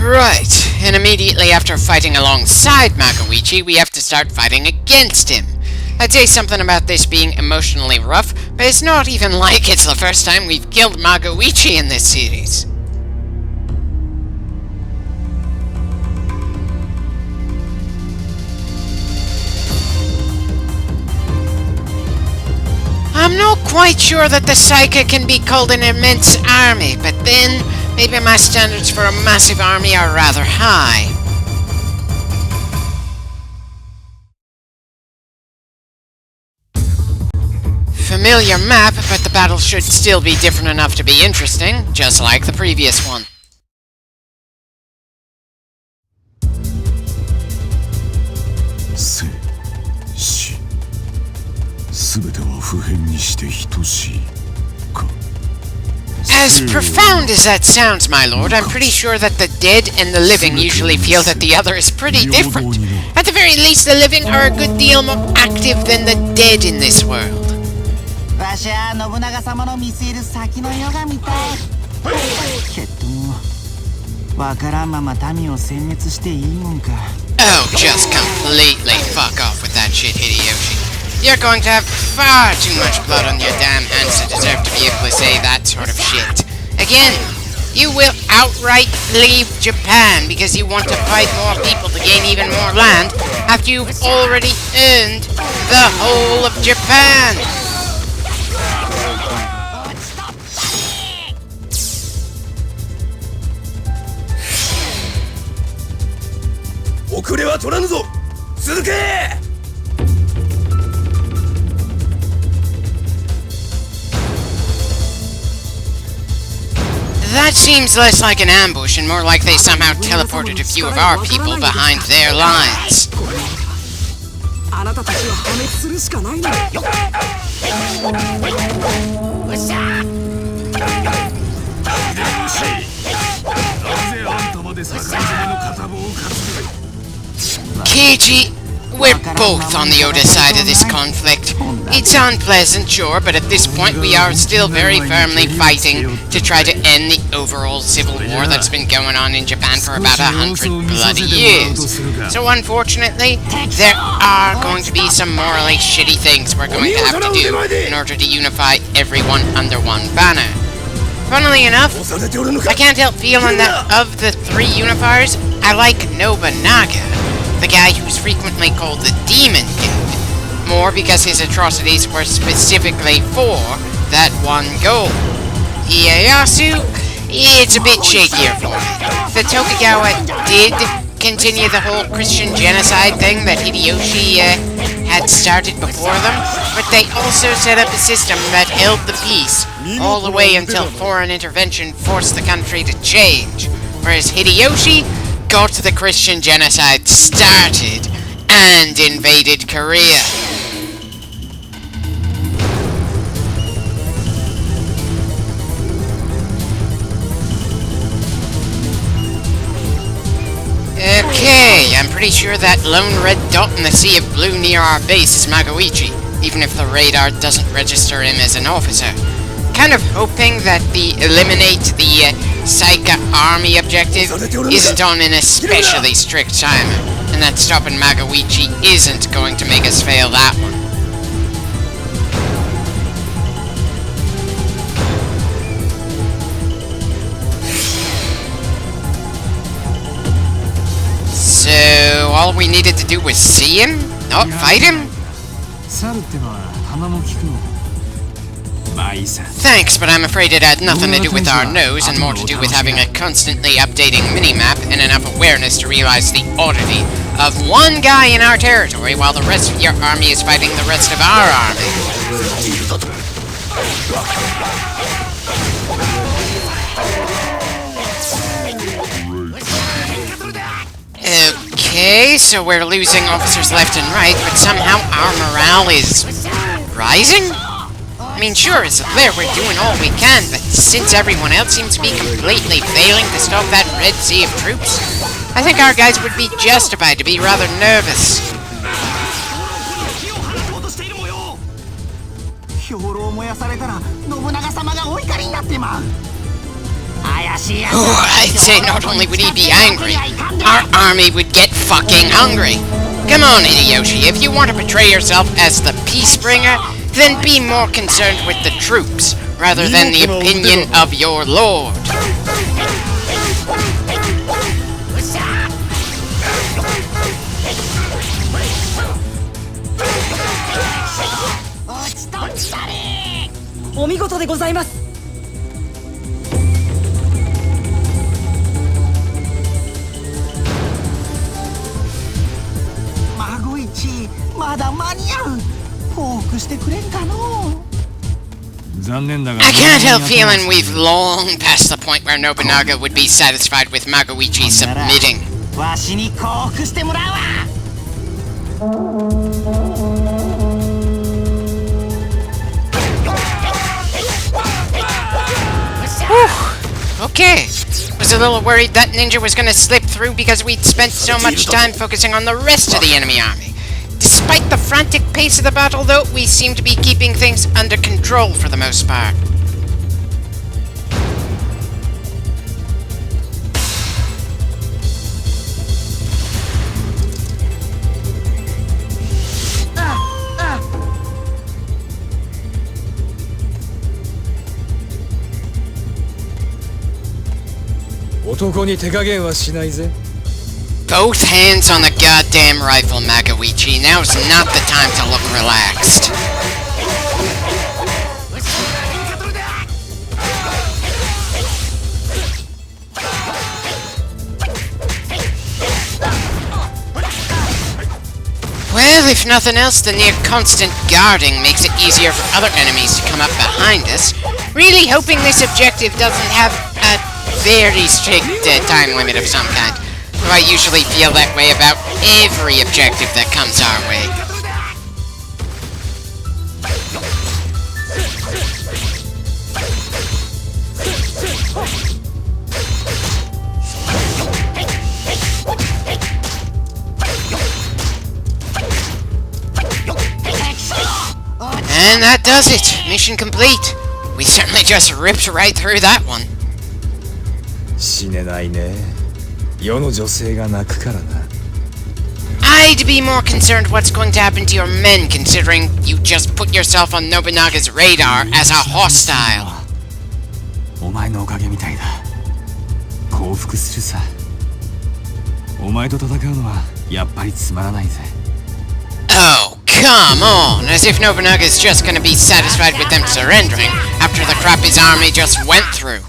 Right, and immediately after fighting alongside Magoichi, we have to start fighting against him. I'd say something about this being emotionally rough, but it's not even like it's the first time we've killed Magoichi in this series. I'm not quite sure that the Psyker can be called an immense army, but then maybe my standards for a massive army are rather high. Familiar map, but the battle should still be different enough to be interesting, just like the previous one. As profound as that sounds, my lord, I'm pretty sure that the dead and the living usually feel that the other is pretty different. At the very least, the living are a good deal more active than the dead in this world. Oh, just completely fuck off with that shit, Hideyoshi. You're going to have far too much blood on your damn hands to deserve to be able to say that sort of shit. Again, you will outright leave Japan because you want to fight more people to gain even more land after you've already earned the whole of Japan. That seems less like an ambush and more like they somehow teleported a few of our people behind their lines. Keiji, we're both on the Oda side of this conflict. It's unpleasant, sure, but at this point we are still very firmly fighting to try to end the overall civil war that's been going on in Japan for about 100 bloody years. So unfortunately, there are going to be some morally shitty things we're going to have to do in order to unify everyone under one banner. Funnily enough, I can't help feeling that of the three unifiers, I like Nobunaga, the guy who's frequently called the Demon Dude, more because his atrocities were specifically for that one goal. Ieyasu, it's a bit shakier for me. The Tokugawa did continue the whole Christian genocide thing that Hideyoshi had started before them, but they also set up a system that held the peace all the way until foreign intervention forced the country to change, whereas Hideyoshi got the Christian genocide started and invaded Korea. Okay, I'm pretty sure that lone red dot in the sea of blue near our base is Magoichi, even if the radar doesn't register him as an officer. Kind of hoping that the eliminate the Psyker army objective isn't on an especially strict timer, and that stopping Magoichi isn't going to make us fail that one. So, all we needed to do was see him? Not fight him? Thanks, but I'm afraid it had nothing to do with our nose and more to do with having a constantly updating minimap and enough awareness to realize the oddity of one guy in our territory while the rest of your army is fighting the rest of our army. Okay, so we're losing officers left and right, but somehow our morale is rising? I mean, sure, as a player we're doing all we can, but since everyone else seems to be completely failing to stop that Red Sea of troops, I think our guys would be justified to be rather nervous. Oh, I'd say not only would he be angry, our army would get fucking hungry. Come on, Hideyoshi, if you want to portray yourself as the peace bringer, then be more concerned with the troops, rather than the opinion of your lord. I can't help feeling we've long passed the point where Nobunaga would be satisfied with Magoichi submitting. Whew. Okay. Was a little worried that ninja was gonna slip through because we'd spent so much time focusing on the rest of the enemy army. Despite the frantic pace of the battle, though, we seem to be keeping things under control for the most part. Both hands on the goddamn rifle, Magoichi. Now's not the time to look relaxed. Well, if nothing else, the near constant guarding makes it easier for other enemies to come up behind us. Really hoping this objective doesn't have a very strict time limit of some kind. Though I usually feel that way about every objective that comes our way. And that does it! Mission complete! We certainly just ripped right through that one. I'd be more concerned what's going to happen to your men, considering you just put yourself on Nobunaga's radar as a hostile. Oh, come on! As if Nobunaga's just gonna be satisfied with them surrendering after the crap his army just went through.